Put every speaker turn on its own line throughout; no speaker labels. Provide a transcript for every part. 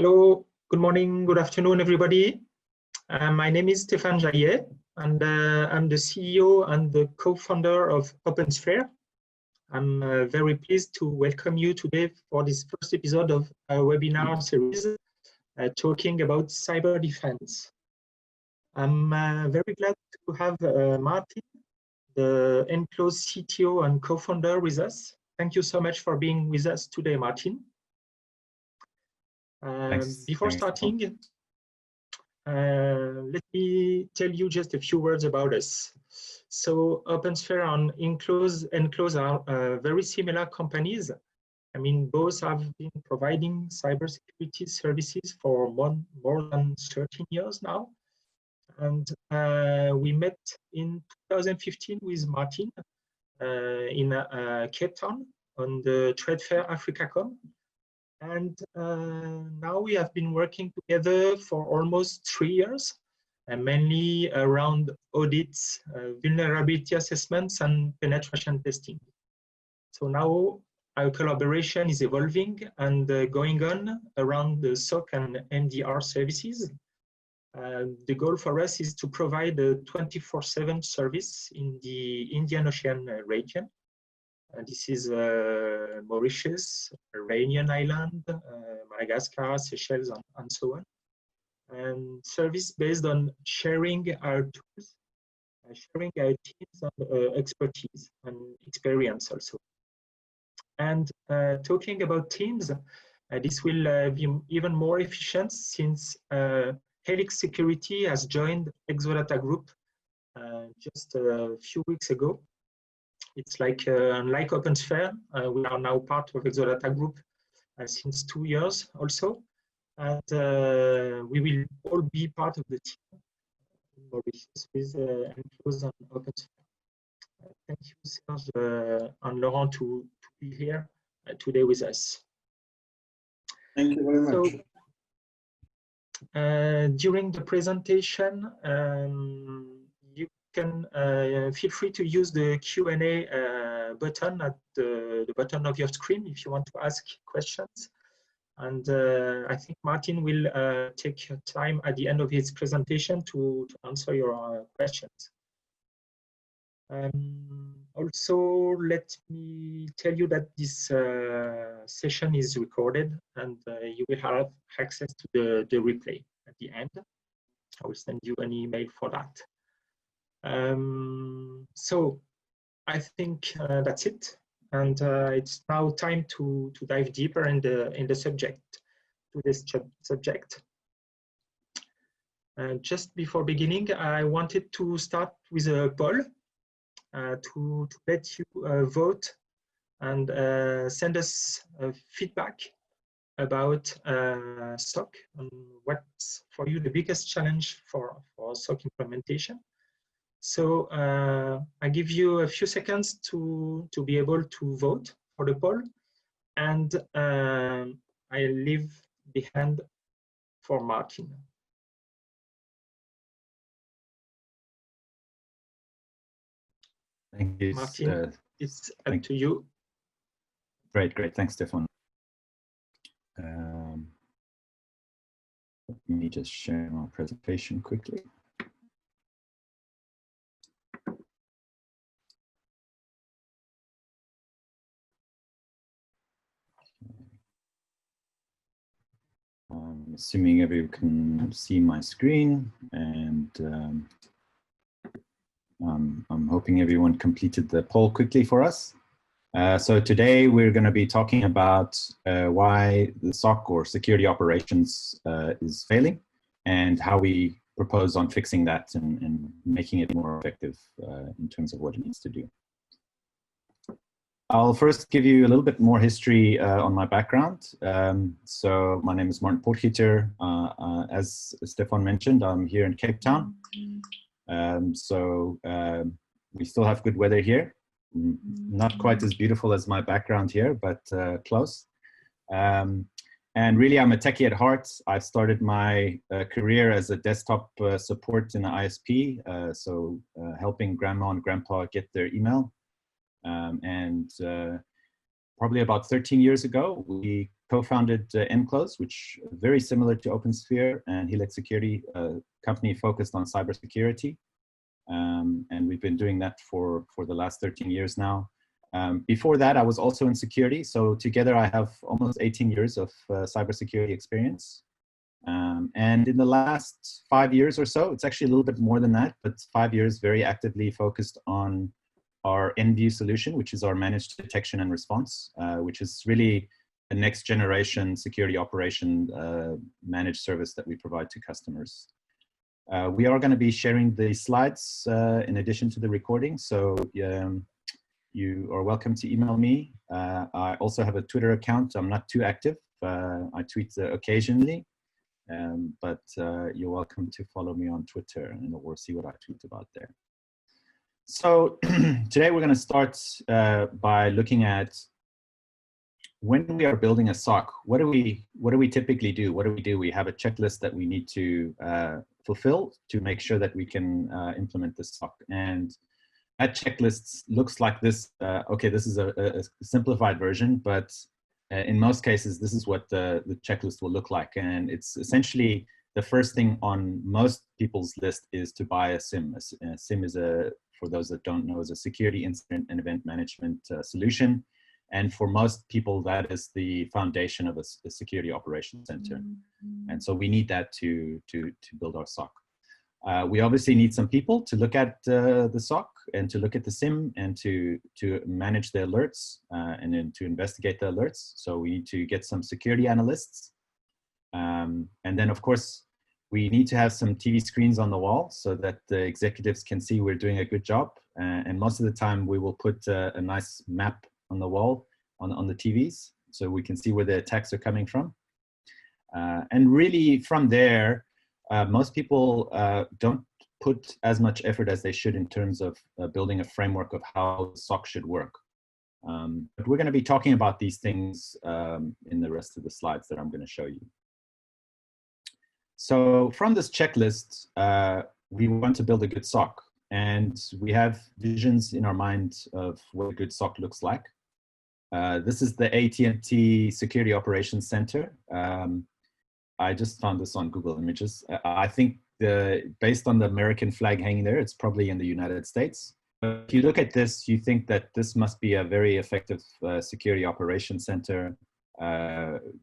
Hello, good morning, good afternoon, everybody. My name is Stéphane Jaillet, and I'm the CEO and the co-founder of OpenSphere. I'm very pleased to welcome you today for this first episode of our webinar series talking about cyber defense. I'm very glad to have Martin, the Enclose CTO and co-founder, with us. Thank you so much for being with us today, Martin. Before starting, let me tell you just a few words about us. So OpenSphere and Enclose are very similar companies. I mean, both have been providing cybersecurity services for more than 13 years now. And we met in 2015 with Martin in Cape Town on the trade fair AfricaCom. And now we have been working together for almost 3 years, mainly around audits, vulnerability assessments, and penetration testing. So now our collaboration is evolving and going on around the SOC and MDR services. The goal for us is to provide a 24/7 service in the Indian Ocean region. This is Mauritius, Réunion Island, Madagascar, Seychelles, and so on. And service based on sharing our tools, sharing our teams and expertise and experience also. And talking about teams, this will be even more efficient since Helix Security has joined Exodata Group just a few weeks ago. It's like, unlike OpenSphere, we are now part of Exodata Group since 2 years also. And we will all be part of the team in Mauritius with Enclose and OpenSphere. Thank you, Serge and Laurent, to be here today with us.
Thank you very much.
So, during the presentation, you can feel free to use the Q&A button at the bottom of your screen if you want to ask questions. And I think Martin will take time at the end of his presentation to answer your questions. Also, let me tell you that this session is recorded and you will have access to the replay at the end. I will send you an email for that. So I think that's it, and it's now time to dive deeper in the subject, to this subject. Just before beginning, I wanted to start with a poll to let you vote and send us feedback about SOC and what's for you the biggest challenge for SOC implementation. So I give you a few seconds to be able to vote for the poll, and I leave the hand for Martin.
Thank you.
Martin, it's up to you.
Great. Thanks, Stéphane. Let me just share my presentation quickly. I'm assuming everyone can see my screen, and I'm hoping everyone completed the poll quickly for us. So today we're going to be talking about why the SOC or security operations is failing, and how we propose on fixing that and making it more effective in terms of what it needs to do. I'll first give you a little bit more history on my background. So my name is Martin Potgieter. As Stéphane mentioned, I'm here in Cape Town. We still have good weather here. Not quite as beautiful as my background here, but close. And really, I'm a techie at heart. I started my career as a desktop support in the ISP, helping grandma and grandpa get their email. Probably about 13 years ago, we co-founded Enclose, which is very similar to OpenSphere and Helix Security, a company focused on cybersecurity. And we've been doing that for the last 13 years now. Before that, I was also in security. So together I have almost 18 years of cybersecurity experience. And in the last 5 years or so, it's actually a little bit more than that, but 5 years very actively focused on our NView solution, which is our managed detection and response, which is really the next generation security operation managed service that we provide to customers. We are going to be sharing the slides in addition to the recording, so you are welcome to email me. I also have a Twitter account. I'm not too active. I tweet occasionally, but you're welcome to follow me on Twitter and or see what I tweet about there. So today we're going to start by looking at when we are building a SOC. What do we typically do? What do? We have a checklist that we need to fulfill to make sure that we can implement this SOC. And that checklist looks like this. Okay, this is a simplified version, but in most cases, this is what the checklist will look like. And it's essentially the first thing on most people's list is to buy a SIEM. A SIEM is for those that don't know, is a security incident and event management solution. And for most people, that is the foundation of a security operations center. And so we need that to build our SOC. We obviously need some people to look at the SOC and to look at the SIEM and to manage the alerts and then to investigate the alerts. So we need to get some security analysts. And then of course, we need to have some TV screens on the wall so that the executives can see we're doing a good job. And most of the time we will put a nice map on the wall on the TVs so we can see where the attacks are coming from. And really from there, most people don't put as much effort as they should in terms of building a framework of how the SOC should work. But we're going to be talking about these things in the rest of the slides that I'm going to show you. So from this checklist, we want to build a good SOC. And we have visions in our mind of what a good SOC looks like. This is the AT&T Security Operations Center. I just found this on Google Images. I think based on the American flag hanging there, it's probably in the United States. But if you look at this, you think that this must be a very effective security operations center.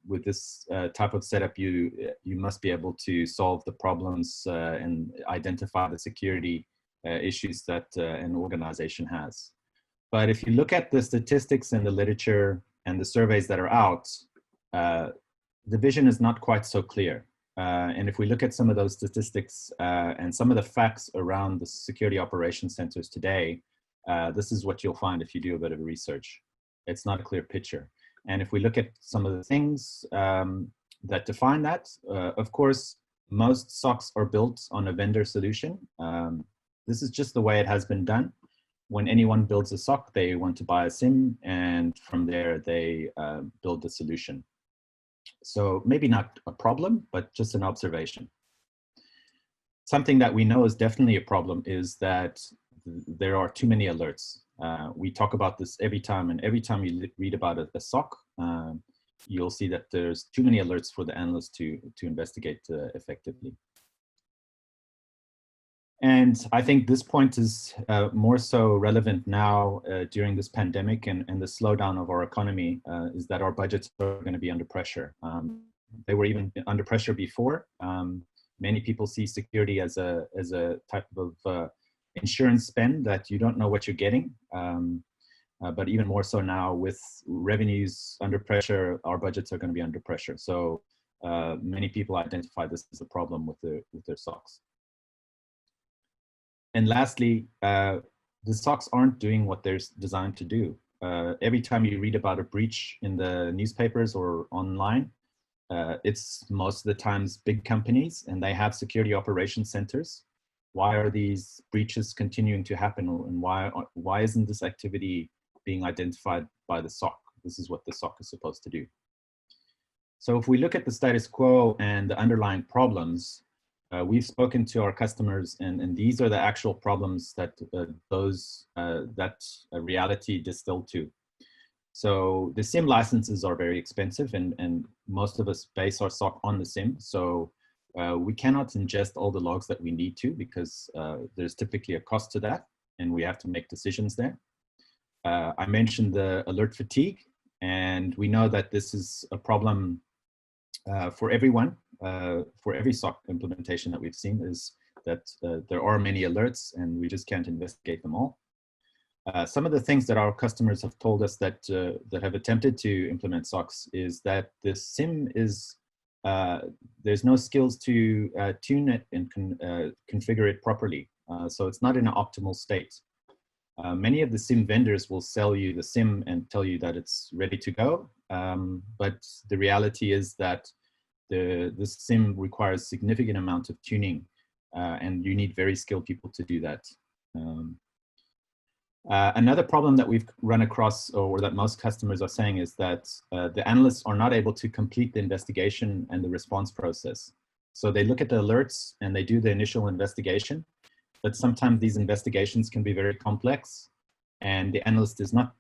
With this type of setup, you must be able to solve the problems and identify the security issues that an organization has. But if you look at the statistics and the literature and the surveys that are out, the vision is not quite so clear. And if we look at some of those statistics and some of the facts around the security operations centers today, this is what you'll find if you do a bit of research. It's not a clear picture. And if we look at some of the things that define that, of course, most SOCs are built on a vendor solution. This is just the way it has been done. When anyone builds a SOC, they want to buy a SIEM, and from there they build the solution. So maybe not a problem, but just an observation. Something that we know is definitely a problem is that there are too many alerts. We talk about this every time, and every time you read about a SOC, you'll see that there's too many alerts for the analyst to investigate effectively. And I think this point is more so relevant now during this pandemic and the slowdown of our economy, is that our budgets are going to be under pressure. They were even under pressure before. Many people see security as a type of insurance spend that you don't know what you're getting. But even more so now with revenues under pressure, our budgets are going to be under pressure. So many people identify this as a problem with their SOCs. And lastly, the SOCs aren't doing what they're designed to do. Every time you read about a breach in the newspapers or online, it's most of the times big companies and they have security operations centers. Why are these breaches continuing to happen, and why isn't this activity being identified by the SOC? This is what the SOC is supposed to do. So if we look at the status quo and the underlying problems, we've spoken to our customers, and these are the actual problems that that reality distilled to. So the SIEM licenses are very expensive, and most of us base our SOC on the SIEM. So we cannot ingest all the logs that we need to, because there's typically a cost to that, and we have to make decisions there. I mentioned the alert fatigue, and we know that this is a problem for everyone, for every SOC implementation that we've seen, is that there are many alerts and we just can't investigate them all. Some of the things that our customers have told us that, that have attempted to implement SOCs is that the SIEM is, there's no skills to tune it and configure it properly. So it's not in an optimal state. Many of the SIEM vendors will sell you the SIEM and tell you that it's ready to go. But the reality is that the SIEM requires significant amount of tuning, and you need very skilled people to do that. Another problem that we've run across, or that most customers are saying, is that the analysts are not able to complete the investigation and the response process. So they look at the alerts and they do the initial investigation, but sometimes these investigations can be very complex, and the analyst is not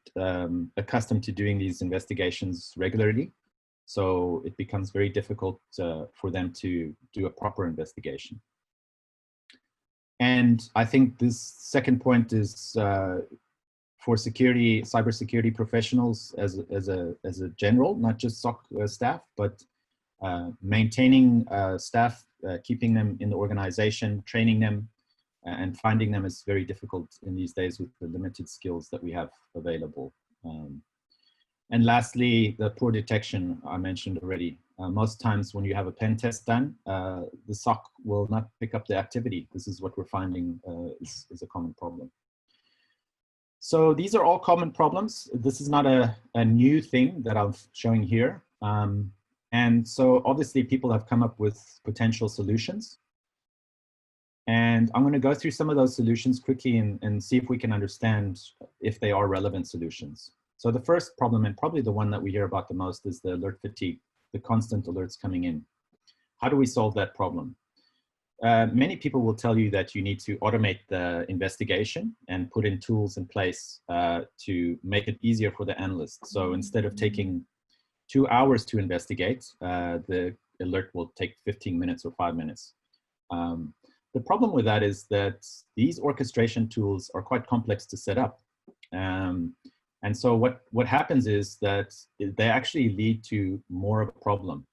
accustomed to doing these investigations regularly. So it becomes very difficult for them to do a proper investigation. And I think this second point is for cybersecurity professionals as a general, not just SOC staff, but maintaining staff, keeping them in the organization, training them, and finding them is very difficult in these days with the limited skills that we have available. And lastly, the poor detection I mentioned already. Most times when you have a pen test done, the SOC will not pick up the activity. This is what we're finding is a common problem. So these are all common problems. This is not a new thing that I'm showing here. And so obviously people have come up with potential solutions. And I'm going to go through some of those solutions quickly and see if we can understand if they are relevant solutions. So the first problem, and probably the one that we hear about the most, is the alert fatigue, the constant alerts coming in. How do we solve that problem? Many people will tell you that you need to automate the investigation and put in tools in place to make it easier for the analyst. So instead of taking 2 hours to investigate, the alert will take 15 minutes or 5 minutes. The problem with that is that these orchestration tools are quite complex to set up. And so what happens is that they actually lead to more of a problem.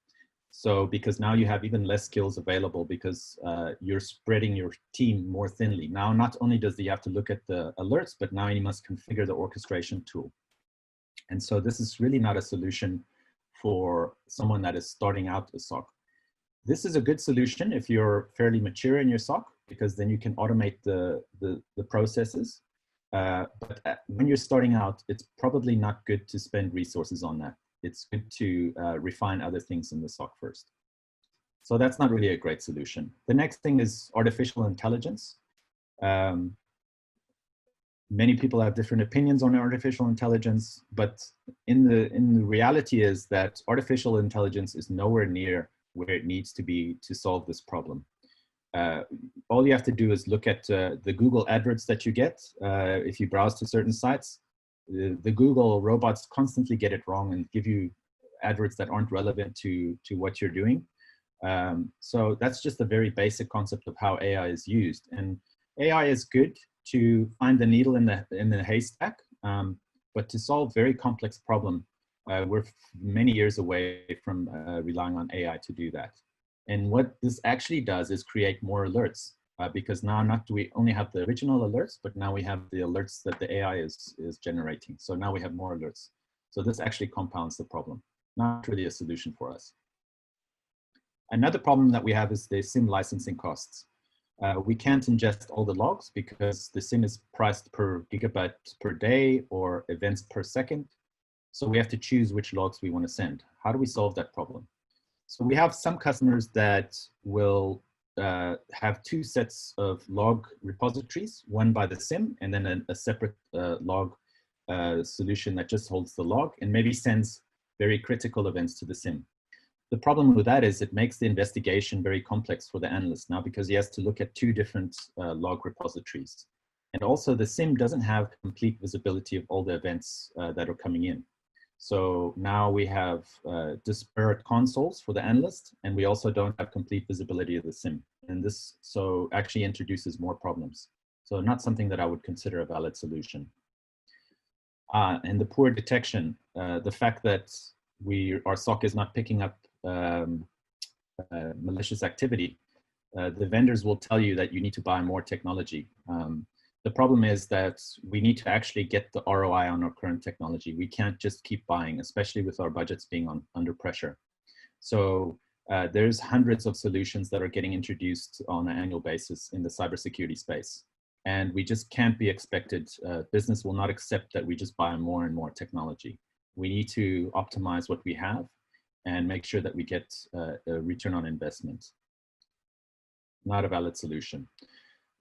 So because now you have even less skills available because you're spreading your team more thinly. Now, not only does he have to look at the alerts, but now he must configure the orchestration tool. And so this is really not a solution for someone that is starting out a SOC. This is a good solution if you're fairly mature in your SOC, because then you can automate the processes. But when you're starting out, it's probably not good to spend resources on that. It's good to refine other things in the SOC first. So that's not really a great solution. The next thing is artificial intelligence. Many people have different opinions on artificial intelligence, but in the reality is that artificial intelligence is nowhere near where it needs to be to solve this problem. All you have to do is look at the Google adverts that you get. If you browse to certain sites, the Google robots constantly get it wrong and give you adverts that aren't relevant to what you're doing. So that's just a very basic concept of how AI is used. And AI is good to find the needle in the haystack, but to solve very complex problem, we're many years away from relying on AI to do that. And what this actually does is create more alerts, because now not do we only have the original alerts, but now we have the alerts that the AI is generating. So now we have more alerts. So this actually compounds the problem. Not really a solution for us. Another problem that we have is the SIEM licensing costs. We can't ingest all the logs because the SIEM is priced per gigabyte per day or events per second. So we have to choose which logs we want to send. How do we solve that problem? So we have some customers that will have two sets of log repositories, one by the SIEM and then a separate log solution that just holds the log and maybe sends very critical events to the SIEM. The problem with that is it makes the investigation very complex for the analyst now because he has to look at two different log repositories. And also the SIEM doesn't have complete visibility of all the events that are coming in. So now we have disparate consoles for the analyst, and we also don't have complete visibility of the SIEM. And this so actually introduces more problems. So not something that I would consider a valid solution. And the poor detection, the fact that our SOC is not picking up malicious activity, the vendors will tell you that you need to buy more technology. The problem is that we need to actually get the ROI on our current technology. We can't just keep buying, especially with our budgets being under pressure. So there's hundreds of solutions that are getting introduced on an annual basis in the cybersecurity space. And we just can't be expected, business will not accept that we just buy more and more technology. We need to optimize what we have and make sure that we get a return on investment. Not a valid solution.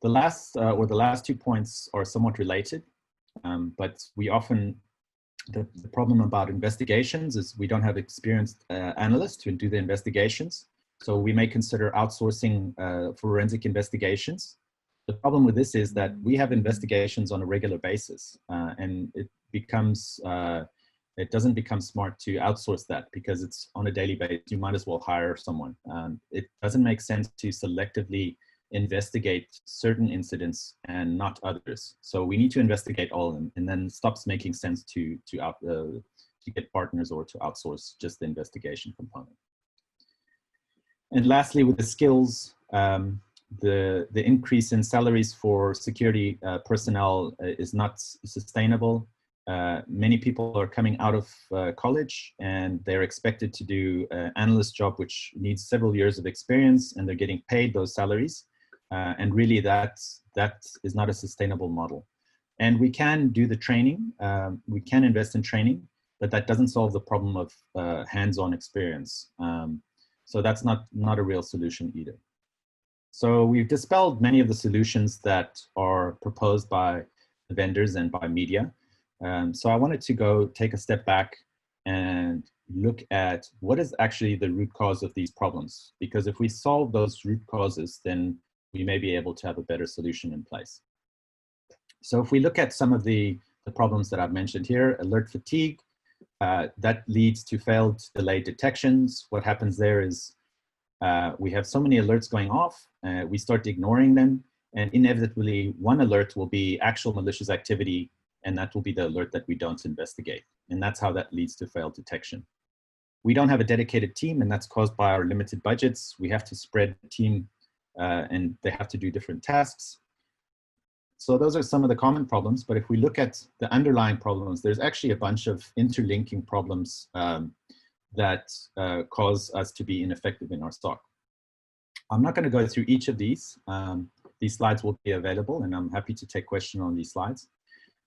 The last 2 points are somewhat related, but we often, the problem about investigations is we don't have experienced analysts to do the investigations. So we may consider outsourcing forensic investigations. The problem with this is that we have investigations on a regular basis, and it doesn't become smart to outsource that because it's on a daily basis. You might as well hire someone. It doesn't make sense to selectively investigate certain incidents and not others. So we need to investigate all of them, and then it stops making sense to get partners or to outsource just the investigation component. And lastly, with the skills, the increase in salaries for security personnel is not sustainable. Many people are coming out of college and they're expected to do an analyst job which needs several years of experience, and they're getting paid those salaries. And really that is not a sustainable model. And we can do the training, we can invest in training, but that doesn't solve the problem of hands-on experience. So that's not a real solution either. So we've dispelled many of the solutions that are proposed by the vendors and by media. So I wanted to take a step back and look at what is actually the root cause of these problems. Because if we solve those root causes, then we may be able to have a better solution in place. So if we look at some of the problems that I've mentioned here, alert fatigue, that leads to failed delayed detections. What happens there is we have so many alerts going off, we start ignoring them, and inevitably one alert will be actual malicious activity, and that will be the alert that we don't investigate. And that's how that leads to failed detection. We don't have a dedicated team, and that's caused by our limited budgets. We have to spread the team and they have to do different tasks. So those are some of the common problems, but if we look at the underlying problems, there's actually a bunch of interlinking problems that cause us to be ineffective in our SOC. I'm not going to go through each of these. These slides will be available, and I'm happy to take questions on these slides.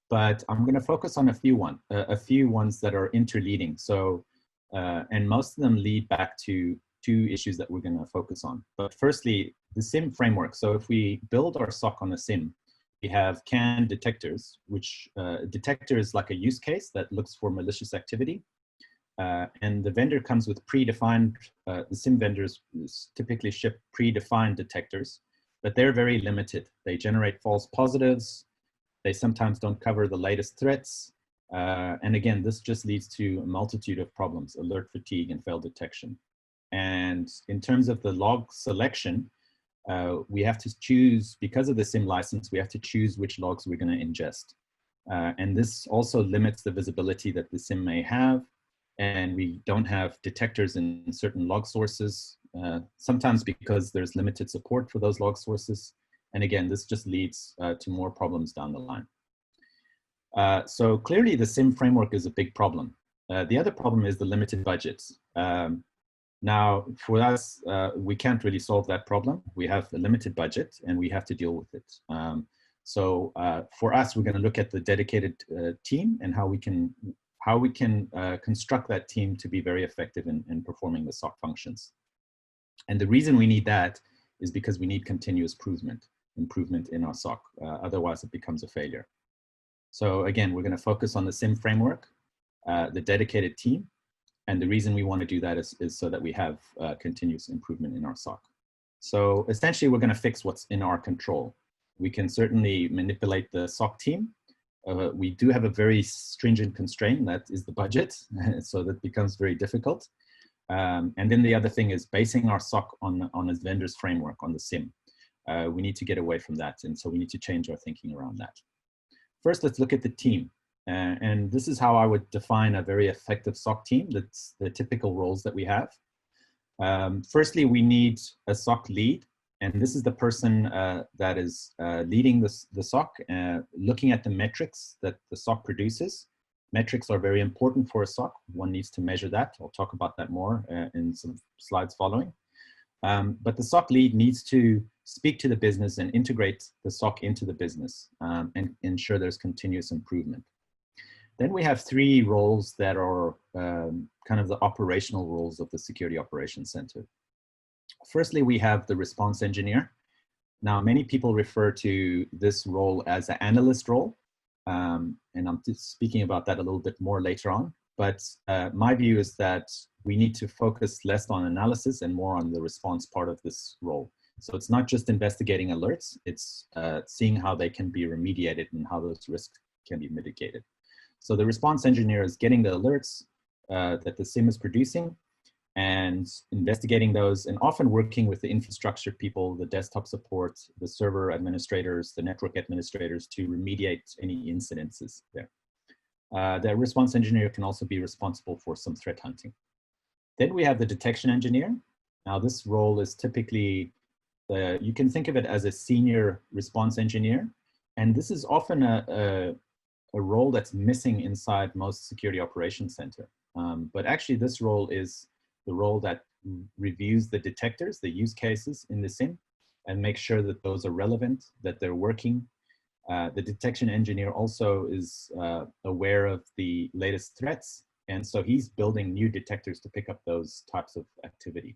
But I'm going to focus on a few ones that are interleading. So, and most of them lead back to two issues that we're going to focus on. But firstly, the SIEM framework. So if we build our SOC on a SIEM, we have CAN detectors, which detector is like a use case that looks for malicious activity. And the vendor comes with predefined, the SIEM vendors typically ship predefined detectors, but they're very limited. They generate false positives. They sometimes don't cover the latest threats. And again, this just leads to a multitude of problems, alert fatigue and failed detection. And in terms of the log selection, we have to choose, because of the SIEM license, we have to choose which logs we're going to ingest. And this also limits the visibility that the SIEM may have. And we don't have detectors in certain log sources, sometimes because there's limited support for those log sources. And again, this just leads to more problems down the line. So clearly the SIEM framework is a big problem. The other problem is the limited budgets. Now, for us, we can't really solve that problem. We have a limited budget and we have to deal with it. So for us, we're going to look at the dedicated team and how we can construct that team to be very effective in performing the SOC functions. And the reason we need that is because we need continuous improvement in our SOC. Otherwise, it becomes a failure. So again, we're going to focus on the SIEM framework, the dedicated team. And the reason we want to do that is so that we have continuous improvement in our SOC. So essentially, we're going to fix what's in our control. We can certainly manipulate the SOC team we do have a very stringent constraint, that is the budget, so that becomes very difficult. And then the other thing is basing our SOC on a vendor's framework, on the SIEM. We need to get away from that, and so we need to change our thinking around that. First, let's look at the team. And this is how I would define a very effective SOC team. That's the typical roles that we have. Firstly, we need a SOC lead. And this is the person that is leading the SOC, looking at the metrics that the SOC produces. Metrics are very important for a SOC. One needs to measure that. I'll talk about that more in some slides following. But the SOC lead needs to speak to the business and integrate the SOC into the business and ensure there's continuous improvement. Then we have three roles that are kind of the operational roles of the Security Operations Center. Firstly, we have the response engineer. Now, many people refer to this role as an analyst role, and I'm speaking about that a little bit more later on. But my view is that we need to focus less on analysis and more on the response part of this role. So it's not just investigating alerts, it's seeing how they can be remediated and how those risks can be mitigated. So the response engineer is getting the alerts that the SIEM is producing and investigating those, and often working with the infrastructure people, the desktop support, the server administrators, the network administrators to remediate any incidences there. The response engineer can also be responsible for some threat hunting. Then we have the detection engineer. Now this role is typically, you can think of it as a senior response engineer. And this is often a role that's missing inside most security operations center. But actually this role is the role that reviews the detectors, the use cases in the SIEM, and make sure that those are relevant, that they're working. The detection engineer also is aware of the latest threats, and so he's building new detectors to pick up those types of activity.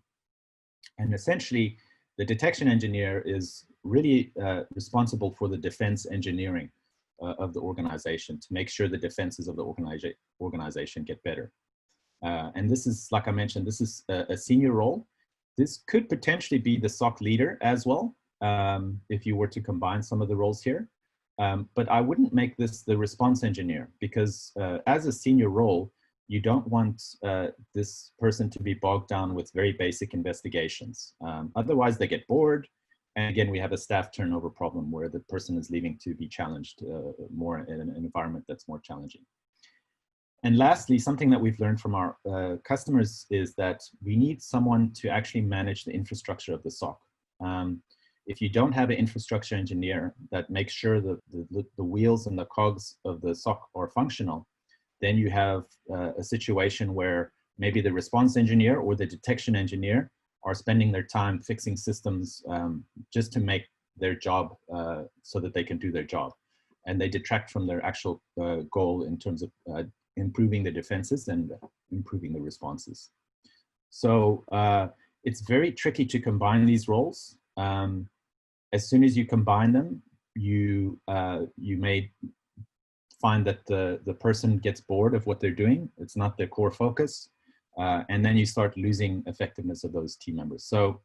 And essentially, the detection engineer is really responsible for the defense engineering of the organization to make sure the defenses of the organization get better. And this is, like I mentioned, this is a senior role. This could potentially be the SOC leader as well, if you were to combine some of the roles here. But I wouldn't make this the response engineer, because as a senior role, you don't want this person to be bogged down with very basic investigations. Otherwise, they get bored. And again, we have a staff turnover problem where the person is leaving to be challenged more in an environment that's more challenging. And lastly, something that we've learned from our customers is that we need someone to actually manage the infrastructure of the SOC. If you don't have an infrastructure engineer that makes sure that the wheels and the cogs of the SOC are functional, then you have a situation where maybe the response engineer or the detection engineer are spending their time fixing systems just to make their job so that they can do their job. And they detract from their actual goal in terms of improving the defenses and improving the responses. So it's very tricky to combine these roles. As soon as you combine them, you may find that the person gets bored of what they're doing. It's not their core focus. And then you start losing effectiveness of those team members. So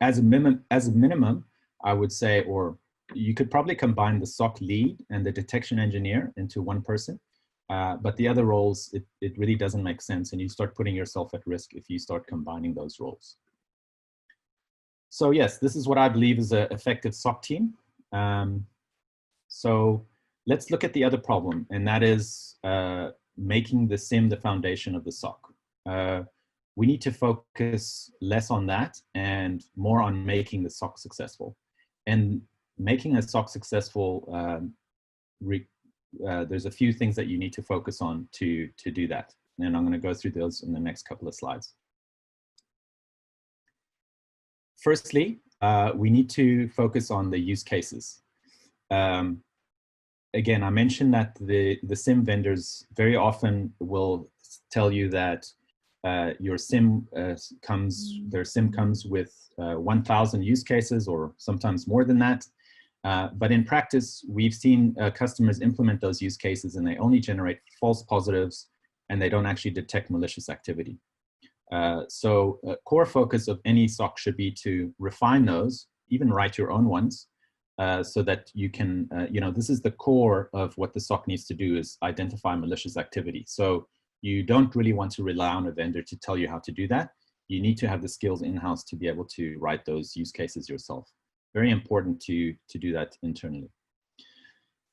as a minimum, I would say, or you could probably combine the SOC lead and the detection engineer into one person. But the other roles, it really doesn't make sense, and you start putting yourself at risk if you start combining those roles. So yes, this is what I believe is an effective SOC team. So let's look at the other problem, and that is making the SIEM the foundation of the SOC. We need to focus less on that and more on making the SOC successful. And making a SOC successful, there's a few things that you need to focus on to do that. And I'm going to go through those in the next couple of slides. Firstly, we need to focus on the use cases. Again, I mentioned that the SIEM vendors very often will tell you that your SIEM their SIEM comes with 1,000 use cases, or sometimes more than that. But in practice, we've seen customers implement those use cases and they only generate false positives and they don't actually detect malicious activity. So a core focus of any SOC should be to refine those, even write your own ones, so that you can, this is the core of what the SOC needs to do, is identify malicious activity. So you don't really want to rely on a vendor to tell you how to do that. You need to have the skills in-house to be able to write those use cases yourself. Very important to do that internally.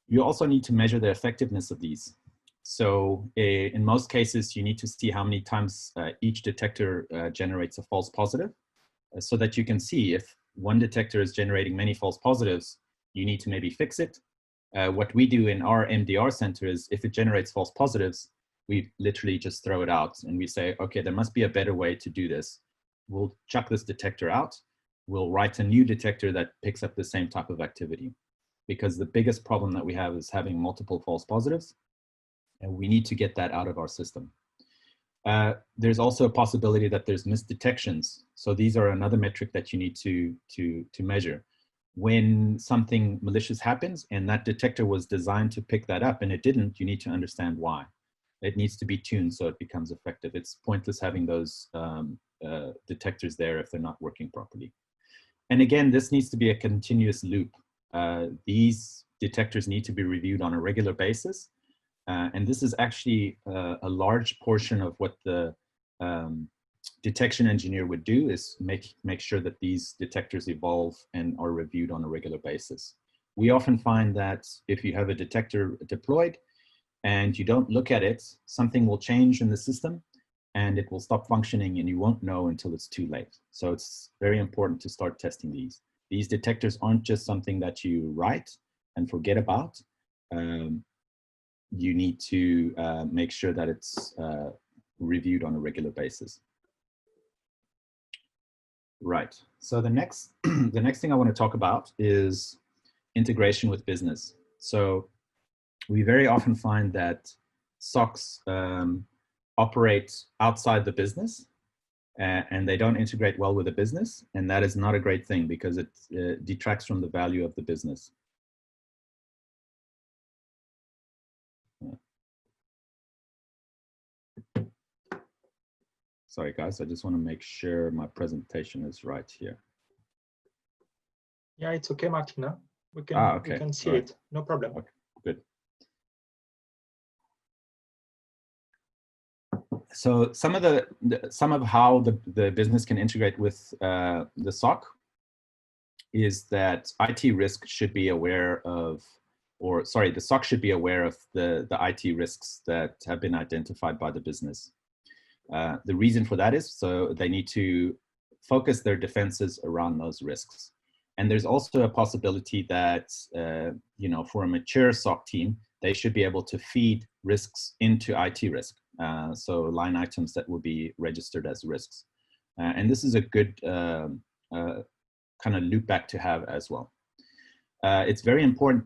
You also need to measure the effectiveness of these. So in most cases, you need to see how many times each detector generates a false positive, so that you can see if one detector is generating many false positives, you need to maybe fix it. What we do in our MDR center is, if it generates false positives, we literally just throw it out and we say, okay, there must be a better way to do this. We'll chuck this detector out. We'll write a new detector that picks up the same type of activity. Because the biggest problem that we have is having multiple false positives, and we need to get that out of our system. There's also a possibility that there's misdetections. So these are another metric that you need to measure. When something malicious happens and that detector was designed to pick that up and it didn't, you need to understand why. It needs to be tuned so it becomes effective. It's pointless having those detectors there if they're not working properly. And again, this needs to be a continuous loop. These detectors need to be reviewed on a regular basis. And this is actually a large portion of what the detection engineer would do, is make sure that these detectors evolve and are reviewed on a regular basis. We often find that if you have a detector deployed and you don't look at it, something will change in the system and it will stop functioning, and you won't know until it's too late. So it's very important to start testing these. These detectors aren't just something that you write and forget about. You need to make sure that it's reviewed on a regular basis. Right. So the next thing I want to talk about is integration with business. So we very often find that SOCs operate outside the business, and they don't integrate well with the business, and that is not a great thing because it detracts from the value of the business. Sorry guys, I just want to make sure my presentation is right here.
Yeah, it's okay, Martina. We can,
okay.
we can see
Right.
it, no problem.
Okay, good. So some of how the business can integrate with the SOC is that IT risk should be aware of, or sorry, the SOC should be aware of the IT risks that have been identified by the business. The reason for that is so they need to focus their defenses around those risks. And there's also a possibility that, for a mature SOC team, they should be able to feed risks into IT risk. So line items that will be registered as risks. And this is a good kind of loop back to have as well. It's very important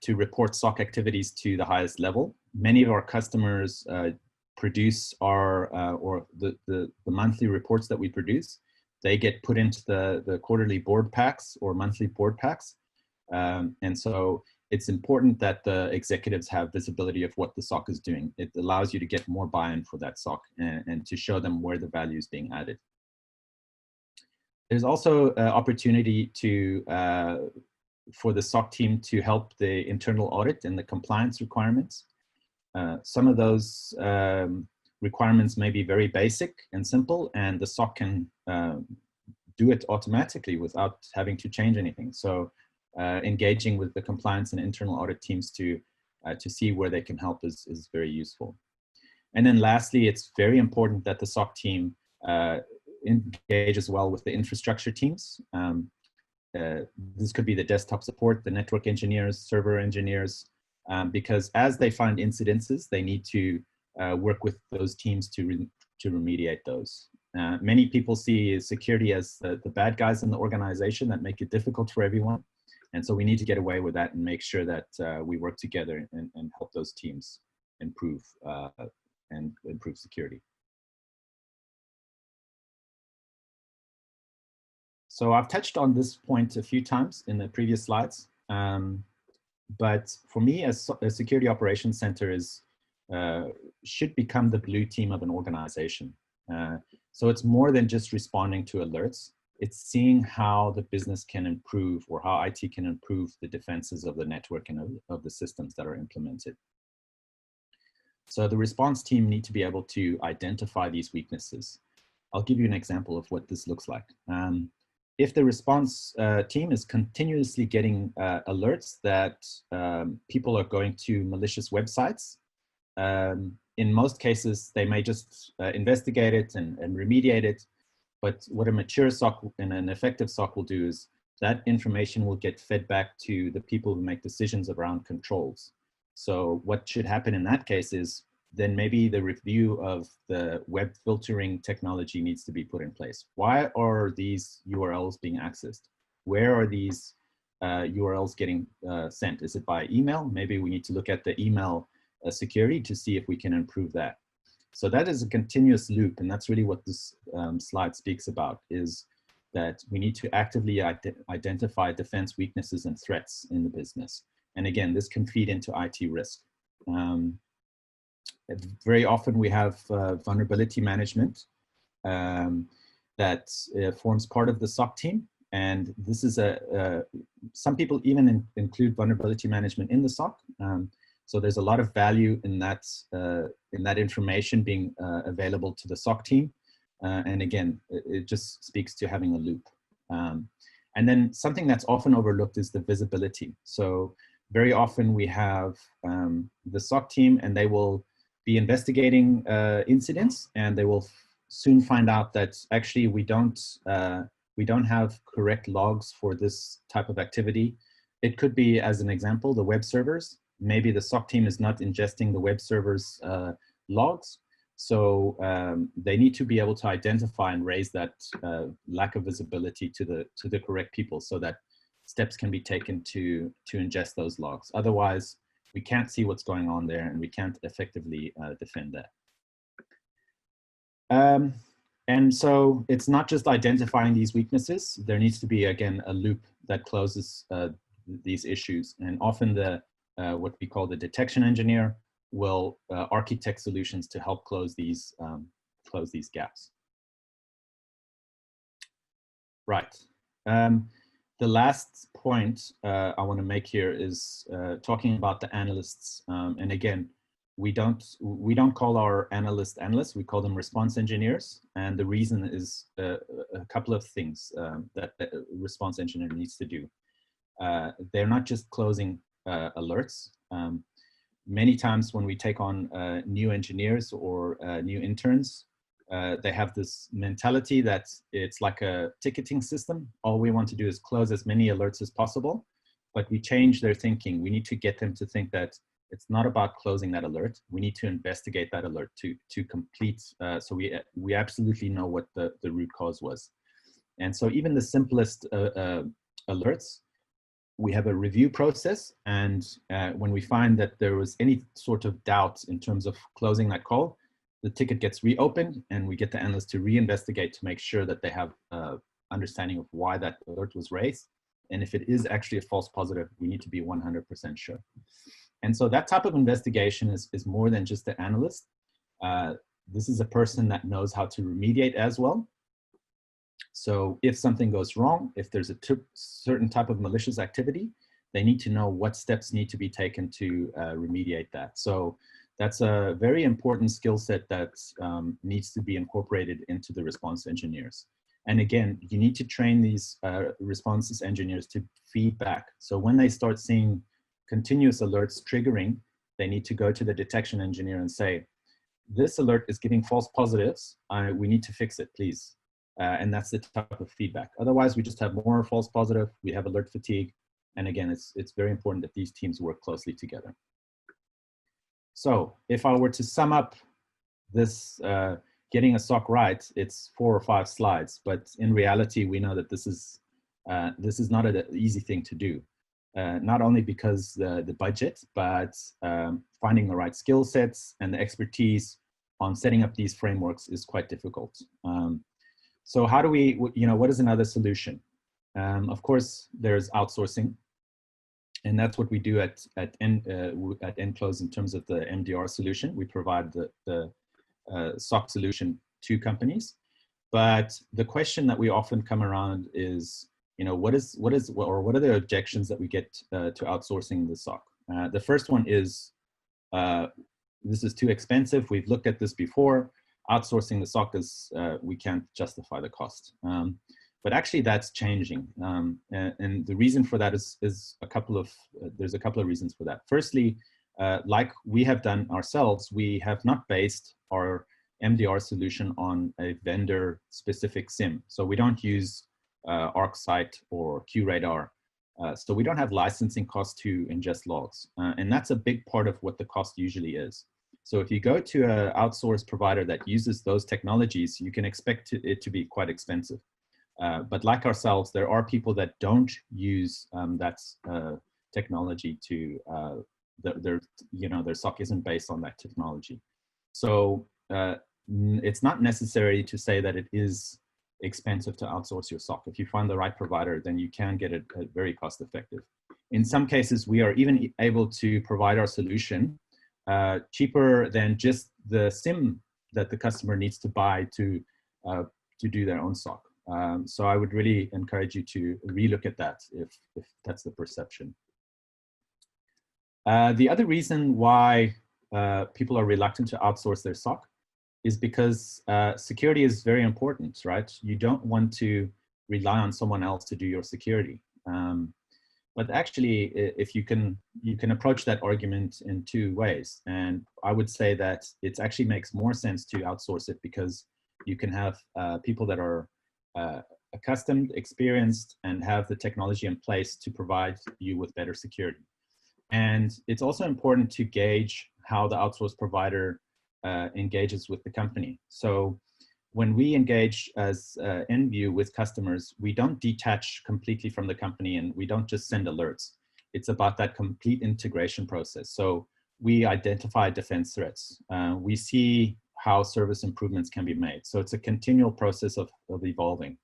to report SOC activities to the highest level. Many of our customers produce our, or the monthly reports that we produce. They get put into the quarterly board packs or monthly board packs. And so it's important that the executives have visibility of what the SOC is doing. It allows you to get more buy-in for that SOC and to show them where the value is being added. There's also an opportunity for the SOC team to help the internal audit and the compliance requirements. Some of those requirements may be very basic and simple, and the SOC can do it automatically without having to change anything. So engaging with the compliance and internal audit teams to see where they can help is very useful. And then lastly, it's very important that the SOC team engages well with the infrastructure teams. This could be the desktop support, the network engineers, server engineers, because as they find incidences, they need to work with those teams to remediate those. Many people see security as the bad guys in the organization that make it difficult for everyone. And so we need to get away with that and make sure that we work together and help those teams improve security. So I've touched on this point a few times in the previous slides, but for me, a security operations center should become the blue team of an organization. So it's more than just responding to alerts. It's seeing how the business can improve, or how IT can improve the defenses of the network and of the systems that are implemented. So the response team need to be able to identify these weaknesses. I'll give you an example of what this looks like. If the response team is continuously getting alerts that people are going to malicious websites, in most cases, they may just investigate it and remediate it. But what a mature SOC and an effective SOC will do is that information will get fed back to the people who make decisions around controls. So what should happen in that case is then maybe the review of the web filtering technology needs to be put in place. Why are these URLs being accessed? Where are these URLs getting sent? Is it by email? Maybe we need to look at the email security to see if we can improve that. So that is a continuous loop, and that's really what this slide speaks about, is that we need to actively identify defense weaknesses and threats in the business. And again, this can feed into IT risk. Very often we have vulnerability management that forms part of the SOC team. And this is some people even include vulnerability management in the SOC. So there's a lot of value in that information being available to the SOC team. And again, it just speaks to having a loop. And then something that's often overlooked is the visibility. So very often we have the SOC team, and they will be investigating incidents, and they will soon find out that actually we don't have correct logs for this type of activity. It could be, as an example, the web servers. Maybe the SOC team is not ingesting the web servers logs. So they need to be able to identify and raise that lack of visibility to the correct people, so that steps can be taken to ingest those logs. Otherwise, we can't see what's going on there, and we can't effectively defend that. And so it's not just identifying these weaknesses. There needs to be, again, a loop that closes these issues. And often what we call the detection engineer will architect solutions to help close these gaps. Right. The last point I want to make here is talking about the analysts. And again, we don't call our analysts, we call them response engineers. And the reason is a couple of things that the response engineer needs to do. They're not just closing alerts. Many times when we take on new engineers or new interns, they have this mentality that it's like a ticketing system. All we want to do is close as many alerts as possible, but we change their thinking. We need to get them to think that it's not about closing that alert. We need to investigate that alert to complete, so we absolutely know what the root cause was. And so even the simplest alerts, we have a review process, and when we find that there was any sort of doubt in terms of closing that call, the ticket gets reopened, and we get the analyst to reinvestigate to make sure that they have understanding of why that alert was raised. And if it is actually a false positive, we need to be 100% sure. And so that type of investigation is more than just the analyst. This is a person that knows how to remediate as well. So if something goes wrong, if there's a certain type of malicious activity, they need to know what steps need to be taken to remediate that. So that's a very important skill set that needs to be incorporated into the response engineers. And again, you need to train these responses engineers to feed back. So when they start seeing continuous alerts triggering, they need to go to the detection engineer and say, this alert is giving false positives. We need to fix it, please. And that's the type of feedback. Otherwise, we just have more false positive. We have alert fatigue. And again, it's very important that these teams work closely together. So if I were to sum up this, getting a SOC right, it's 4 or 5 slides. But in reality, we know that this is not an easy thing to do. Not only because the budget, but finding the right skill sets and the expertise on setting up these frameworks is quite difficult. So how do we, what is another solution? Of course, there's outsourcing. And that's what we do at Enclose in terms of the MDR solution. We provide the SOC solution to companies. But the question that we often come around is, what are the objections that we get to outsourcing the SOC? The first one is, this is too expensive. We've looked at this before. Outsourcing the SOC is, we can't justify the cost. But actually that's changing. And the reason for that is there's a couple of reasons for that. Firstly, like we have done ourselves, we have not based our MDR solution on a vendor specific SIEM. So we don't use ArcSight or QRadar. So we don't have licensing costs to ingest logs. And that's a big part of what the cost usually is. So if you go to an outsourced provider that uses those technologies, you can expect it to be quite expensive. But like ourselves, there are people that don't use that technology to, their SOC isn't based on that technology. So it's not necessary to say that it is expensive to outsource your SOC. If you find the right provider, then you can get it very cost effective. In some cases, we are even able to provide our solution cheaper than just the SIEM that the customer needs to buy to do their own SOC. So I would really encourage you to relook at that if that's the perception. The other reason why people are reluctant to outsource their SOC is because security is very important, right? You don't want to rely on someone else to do your security. But actually, if you can approach that argument in two ways. And I would say that it actually makes more sense to outsource it because you can have people that are accustomed, experienced, and have the technology in place to provide you with better security. And it's also important to gauge how the outsourced provider engages with the company. So when we engage as EnView with customers, we don't detach completely from the company and we don't just send alerts. It's about that complete integration process. So we identify defense threats. We see how service improvements can be made. So it's a continual process of evolving.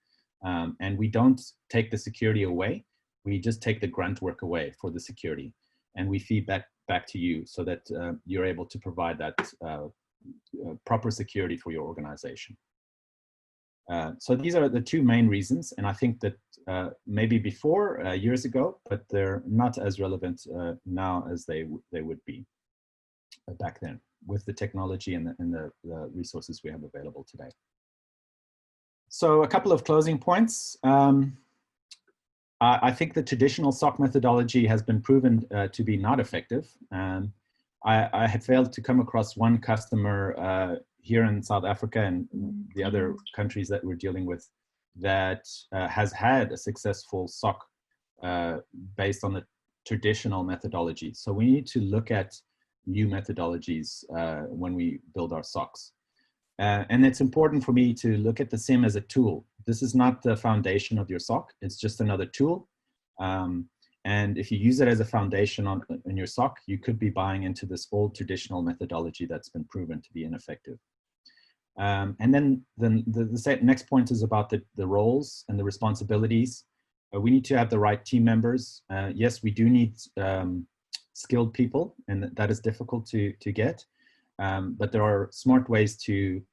And we don't take the security away. We just take the grunt work away for the security. And we feed back to you so that you're able to provide that proper security for your organization. So these are the two main reasons. And I think that maybe before, years ago, but they're not as relevant now as they would be back then with the technology and the resources we have available today. So a couple of closing points. I think the traditional SOC methodology has been proven to be not effective. I have failed to come across one customer here in South Africa and the other countries that we're dealing with that has had a successful SOC based on the traditional methodology. So we need to look at new methodologies when we build our SOCs. And it's important for me to look at the SIEM as a tool. This is not the foundation of your SOC. It's just another tool. And if you use it as a foundation in your SOC, you could be buying into this old traditional methodology that's been proven to be ineffective. And then the next point is about the roles and the responsibilities. We need to have the right team members. Yes, we do need skilled people, and that is difficult to get. But there are smart ways to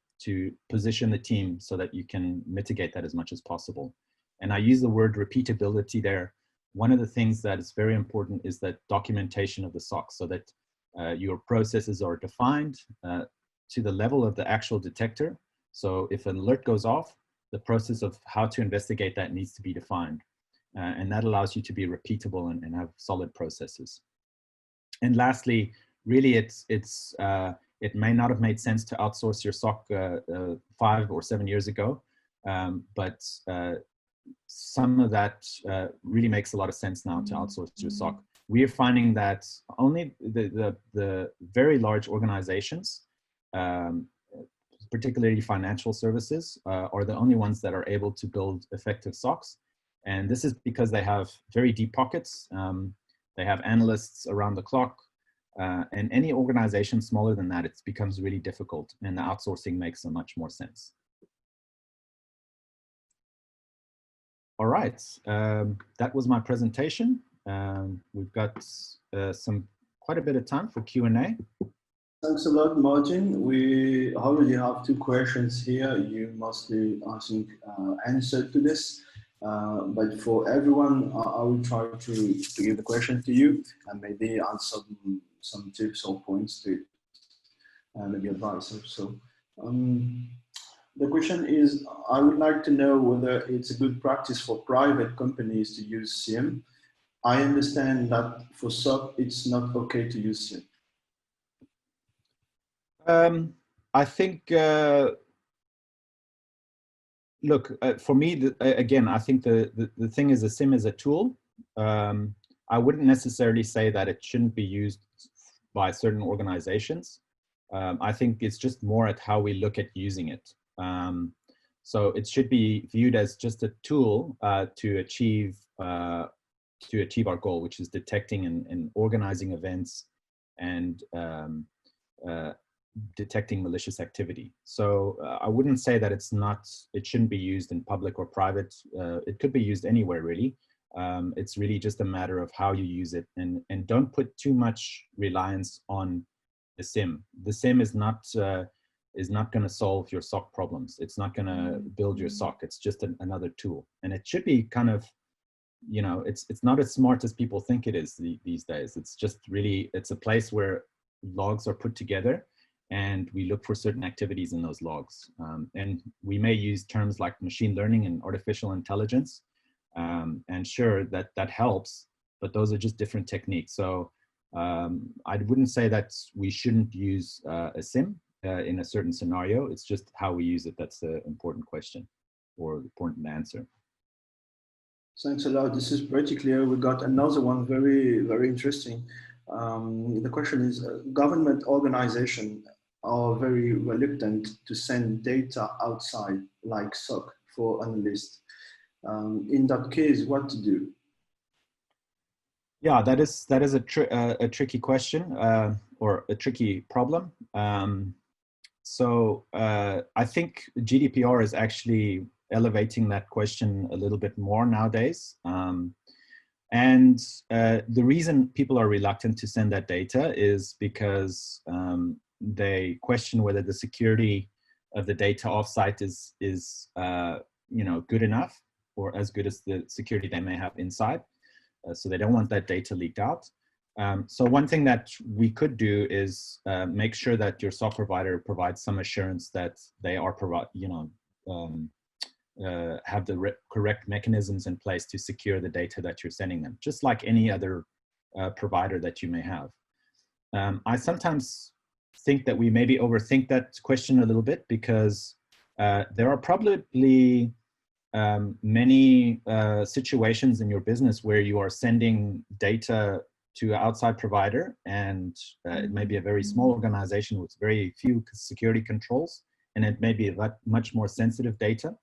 position the team so that you can mitigate that as much as possible. And I use the word repeatability there. One of the things that is very important is that documentation of the SOC so that your processes are defined to the level of the actual detector. So if an alert goes off, the process of how to investigate that needs to be defined. And that allows you to be repeatable and have solid processes. And lastly, really it may not have made sense to outsource your SOC 5 or 7 years ago, but some of that really makes a lot of sense now to outsource your SOC. We are finding that only the very large organizations, particularly financial services, are the only ones that are able to build effective SOCs. And this is because they have very deep pockets. They have analysts around the clock. And any organization smaller than that, it becomes really difficult, and the outsourcing makes so much more sense. All right, that was my presentation. We've got quite a bit of time for Q&A.
Thanks a lot, Martin. We already have two questions here. You mostly, I think, answered to this. But for everyone, I will try to give the question to you and maybe add some tips or points to it, and maybe advice also. The question is, I would like to know whether it's a good practice for private companies to use SIEM. I understand that for SOC, it's not okay to use SIEM.
I think, look, for me, again, I think the thing is, a SIEM is a tool. I wouldn't necessarily say that it shouldn't be used by certain organizations. I think it's just more at how we look at using it. So it should be viewed as just a tool to achieve our goal, which is detecting and organizing events and detecting malicious activity. So I wouldn't say that it shouldn't be used in public or private. It could be used anywhere, really. It's really just a matter of how you use it, and don't put too much reliance on the SIEM. The SIEM is not going to solve your SOC problems. It's not going to build your SOC. It's just another tool, and it should be kind of, you know, it's not as smart as people think it is these days. It's just really, it's a place where logs are put together, and we look for certain activities in those logs. And we may use terms like machine learning and artificial intelligence. And sure, that helps, but those are just different techniques. So I wouldn't say that we shouldn't use a SIEM in a certain scenario. It's just how we use it that's the important question or important answer.
Thanks a lot. This is pretty clear. We got another one very, very interesting. The question is, government organizations are very reluctant to send data outside, like SOC, for analysts. In that case, what to do?
Yeah, that is a tricky question or a tricky problem. So I think GDPR is actually elevating that question a little bit more nowadays. And the reason people are reluctant to send that data is because they question whether the security of the data offsite is you know, good enough or as good as the security they may have inside. So they don't want that data leaked out. So one thing that we could do is make sure that your SOC provider provides some assurance that they are have the correct mechanisms in place to secure the data that you're sending them, just like any other provider that you may have. I sometimes think that we maybe overthink that question a little bit, because there are probably many situations in your business where you are sending data to an outside provider, and it may be a very small organization with very few security controls, and it may be a much more sensitive data.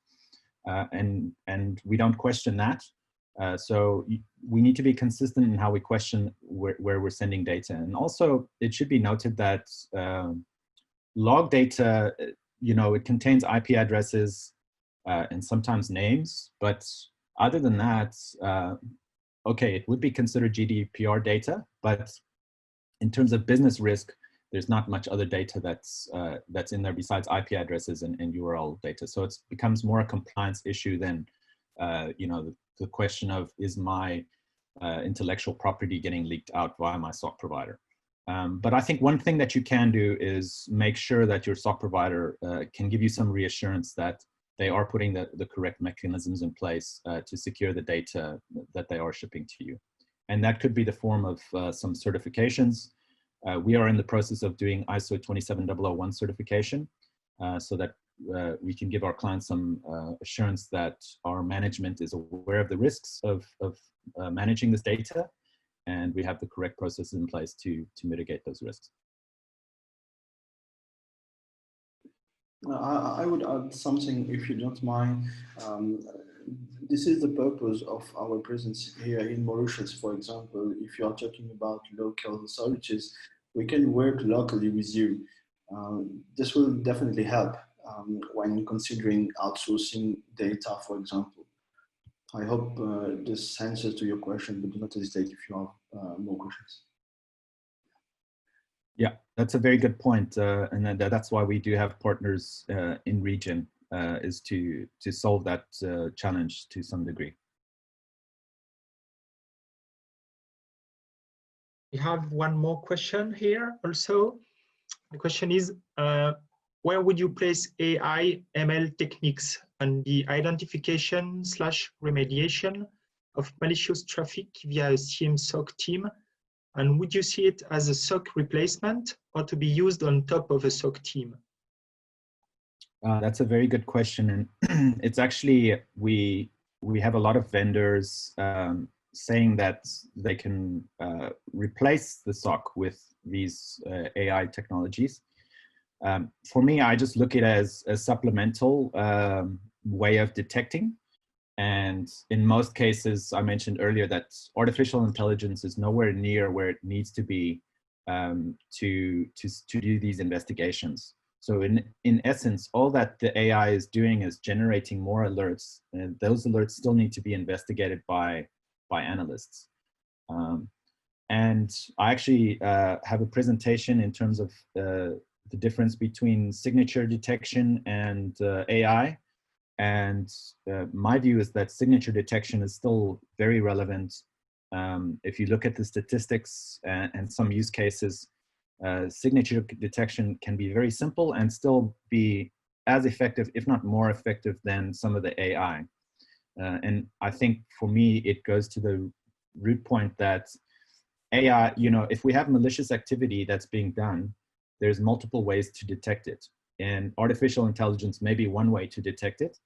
And we don't question that. So we need to be consistent in how we question where we're sending data. And also, it should be noted that log data, you know, it contains IP addresses and sometimes names, but other than that, okay, it would be considered GDPR data, but in terms of business risk, there's not much other data that's in there besides IP addresses and URL data. So it becomes more a compliance issue than, you know, the question of, is my intellectual property getting leaked out via my SOC provider? But I think one thing that you can do is make sure that your SOC provider can give you some reassurance that they are putting the correct mechanisms in place to secure the data that they are shipping to you. And that could be the form of some certifications. We are in the process of doing ISO 27001 certification so that we can give our clients some assurance that our management is aware of the risks of managing this data, and we have the correct processes in place to mitigate those risks.
I would add something, if you don't mind. This is the purpose of our presence here in Mauritius. For example, if you are talking about local authorities, we can work locally with you. This will definitely help when considering outsourcing data, for example. I hope this answers to your question, but do not hesitate if you have more questions.
Yeah, that's a very good point, and that's why we do have partners in region, is to solve that challenge to some degree.
We have one more question here also. The question is, where would you place AI ML techniques on the identification / remediation of malicious traffic via a SIEM SOC team? And would you see it as a SOC replacement or to be used on top of a SOC team?
That's a very good question. And it's actually, we have a lot of vendors saying that they can replace the SOC with these AI technologies. For me, I just look at it as a supplemental way of detecting. And in most cases, I mentioned earlier that artificial intelligence is nowhere near where it needs to be to do these investigations. So in essence, all that the AI is doing is generating more alerts, and those alerts still need to be investigated by analysts. And I actually have a presentation in terms of the difference between signature detection and AI. And my view is that signature detection is still very relevant. If you look at the statistics and some use cases, signature detection can be very simple and still be as effective, if not more effective, than some of the AI. And I think for me, it goes to the root point that AI, you know, if we have malicious activity that's being done, there's multiple ways to detect it. And artificial intelligence may be one way to detect it,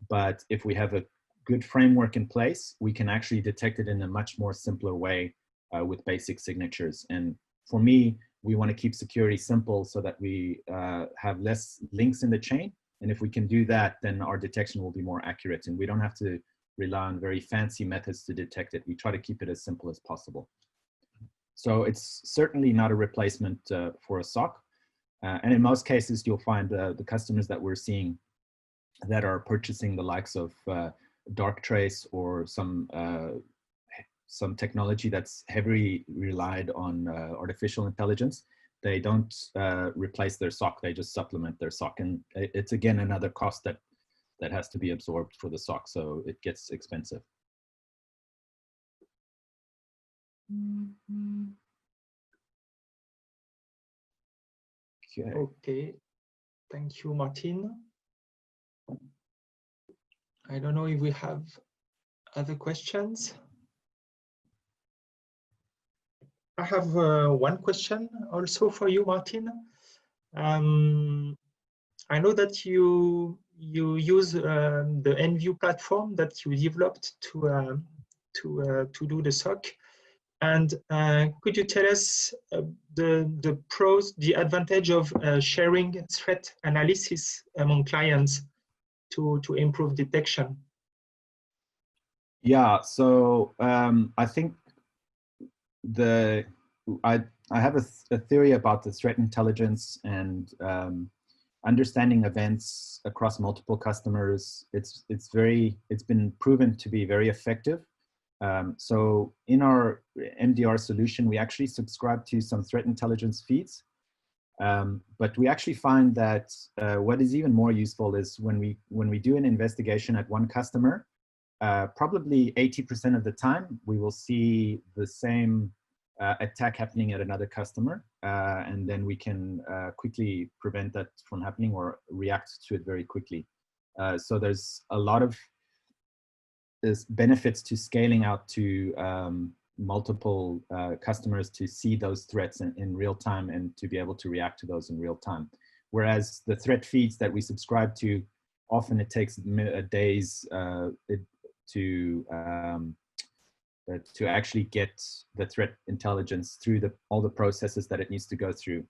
but if we have a good framework in place, we can actually detect it in a much more simpler way with basic signatures. And for me, we want to keep security simple so that we have less links in the chain. And if we can do that, then our detection will be more accurate. And we don't have to rely on very fancy methods to detect it. We try to keep it as simple as possible. So it's certainly not a replacement for a SOC. And in most cases, you'll find the customers that we're seeing that are purchasing the likes of Darktrace or some technology that's heavily relied on artificial intelligence. They don't replace their SOC, they just supplement their SOC. And it's again another cost that has to be absorbed for the SOC, so it gets expensive. Okay.
Okay, thank you, Martin. I don't know if we have other questions. I have one question also for you, Martin. I know that you use the NView platform that you developed to do the SOC. And could you tell us the pros, the advantage of sharing threat analysis among clients to improve detection?
Yeah, so I think I have a theory about the threat intelligence and understanding events across multiple customers. It's been proven to be very effective. So in our MDR solution, we actually subscribe to some threat intelligence feeds. But we actually find that what is even more useful is when we do an investigation at one customer, probably 80% of the time, we will see the same attack happening at another customer, and then we can quickly prevent that from happening or react to it very quickly. So there's a lot of benefits to scaling out to multiple customers to see those threats in real time and to be able to react to those in real time. Whereas the threat feeds that we subscribe to, often it takes days to actually get the threat intelligence through all the processes that it needs to go through.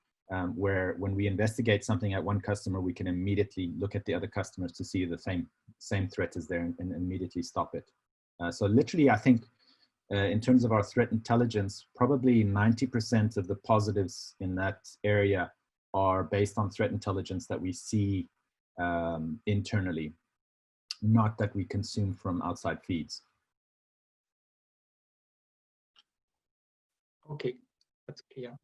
Where when we investigate something at one customer, we can immediately look at the other customers to see the same threat is there and immediately stop it. So literally, I think in terms of our threat intelligence, probably 90% of the positives in that area are based on threat intelligence that we see internally, not that we consume from outside feeds.
Okay, that's clear.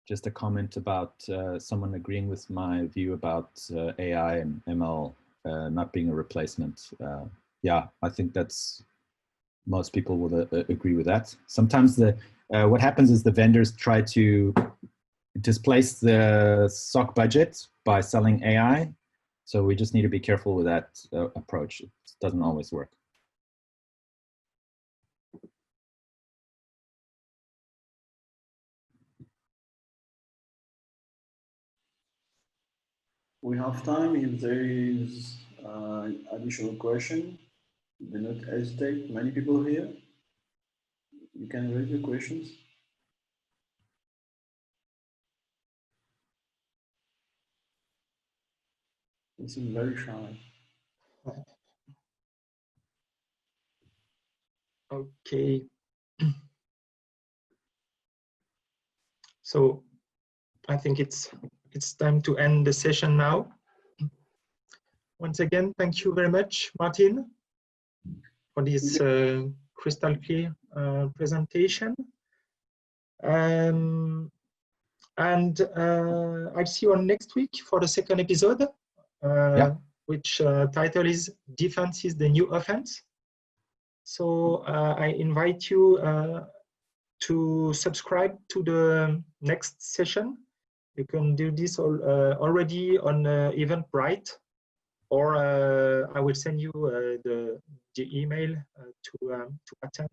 just a comment about someone agreeing with my view about AI and ML not being a replacement. Yeah, I think that's, most people will agree with that. Sometimes what happens is the vendors try to displace the SOC budget by selling AI. So we just need to be careful with that approach. It doesn't always work.
We have time. If there is additional question, do not hesitate. Many people here. You can raise your questions. You seem very shy.
Okay. So I think it's time to end the session now. Once again, thank you very much, Martin, for this crystal clear presentation. And I'll see you on next week for the second episode, which title is Defense is the New Offense. So I invite you to subscribe to the next session. You can do this already on Eventbrite, or I will send you the email to attend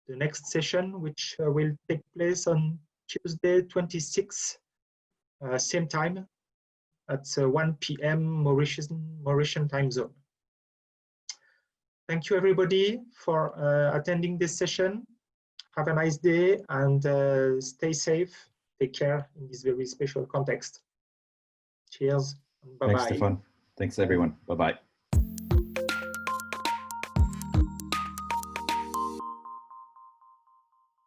the next session, which will take place on Tuesday 26th, same time, at 1 p.m. Mauritian time zone. Thank you, everybody, for attending this session. Have a nice day and stay safe. Take care in this very special context. Cheers. Bye-bye.
Thanks, Stefan. Thanks, everyone. Bye-bye.